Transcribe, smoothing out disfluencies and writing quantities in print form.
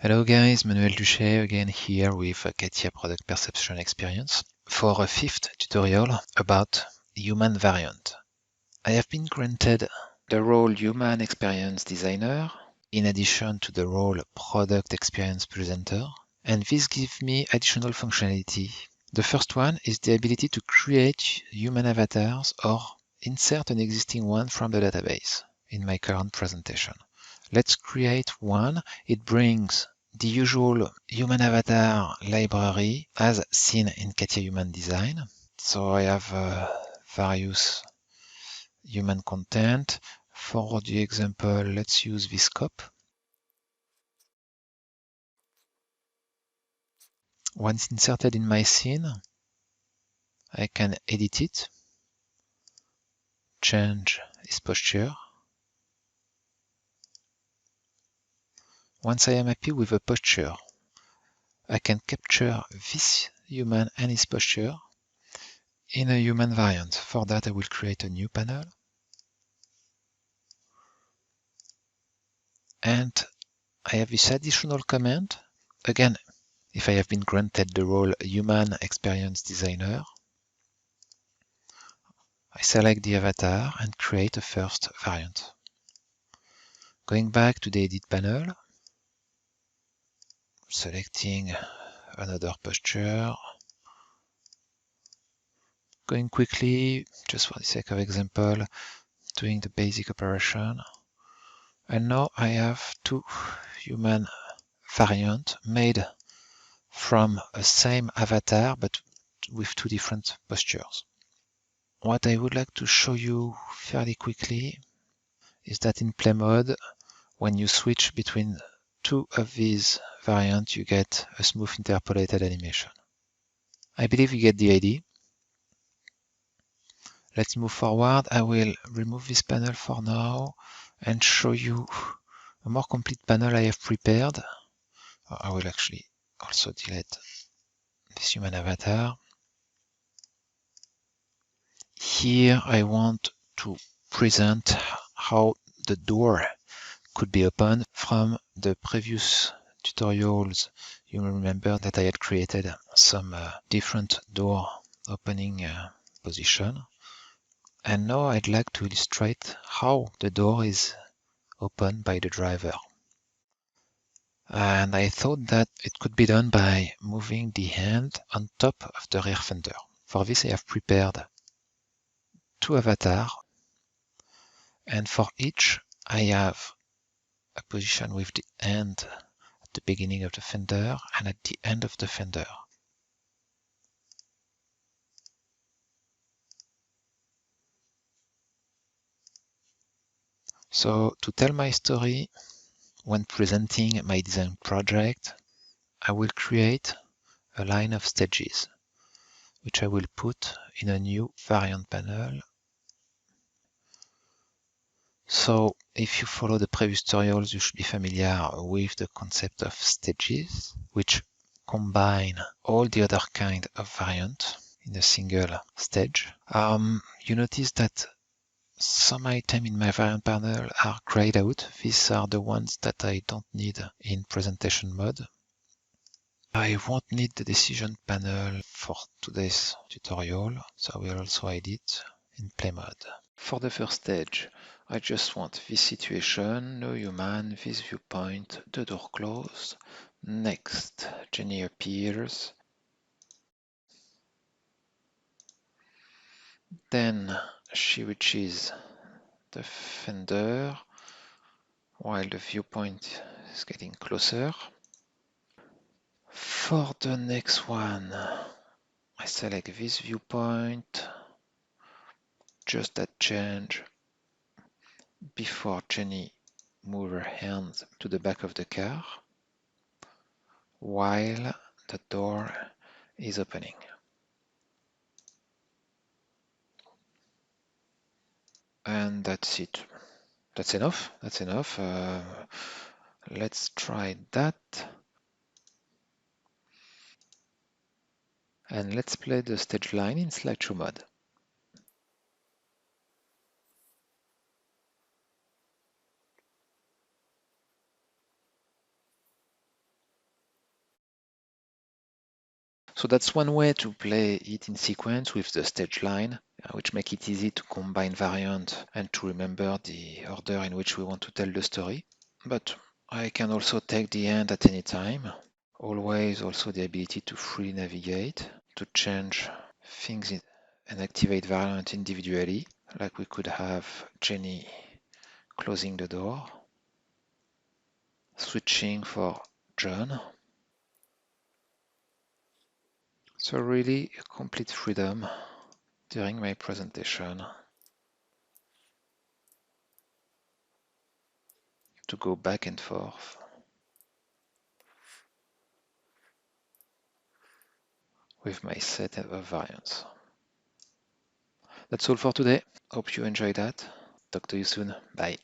Hello guys, Manuel Duché again here with CATIA Product Perception Experience for a fifth tutorial about human variant. I have been granted the role Human Experience Designer in addition to the role Product Experience Presenter, and this gives me additional functionality. The first one is the ability to create human avatars or insert an existing one from the database in my current presentation. Let's create one. It brings the usual human avatar library as seen in CATIA Human Design. So I have various human content. For the example, let's use this scope. Once inserted in my scene, I can edit it, change his posture. Once I am happy with the posture, I can capture this human and his posture in a human variant. For that, I will create a new panel. And I have this additional command. Again, if I have been granted the role Human Experience Designer, I select the avatar and create a first variant. Going back to the Edit panel, selecting another posture, going quickly, just for the sake of example, doing the basic operation. And now I have two human variants made from a same avatar but with two different postures. What I would like to show you fairly quickly is that in play mode, when you switch between two of these variants, you get a smooth interpolated animation. I believe you get the idea. Let's move forward. I will remove this panel for now and show you a more complete panel I have prepared. I will actually also delete this human avatar. Here I want to present how the door could be opened. From the previous tutorials, you remember that I had created some different door opening position. And now I'd like to illustrate how the door is opened by the driver. And I thought that it could be done by moving the hand on top of the rear fender. For this, I have prepared two avatars, and for each I have a position with the hand at the beginning of the fender and at the end of the fender. So to tell my story, when presenting my design project, I will create a line of stages, which I will put in a new variant panel. So if you follow the previous tutorials, you should be familiar with the concept of stages, which combine all the other kind of variant in a single stage. You notice that some items in my variant panel are grayed out. These are the ones that I don't need in presentation mode. I won't need the decision panel for today's tutorial, so I will also hide it in play mode. For the first stage, I just want this situation, no human, this viewpoint, the door closed. Next, Jenny appears. Then she reaches the fender while the viewpoint is getting closer. For the next one, I select this viewpoint, just that change before Jenny moves her hands to the back of the car while the door is opening. And that's it. That's enough. That's enough. Let's try that. And let's play the stage line in slideshow mode. So that's one way to play it in sequence with the stage line, which make it easy to combine variant and to remember the order in which we want to tell the story. But I can also take the end at any time. Always also the ability to freely navigate, to change things and activate variant individually, like we could have Jenny closing the door, switching for John. So really complete freedom during my presentation to go back and forth with my set of variants. That's all for today. Hope you enjoyed that. Talk to you soon. Bye.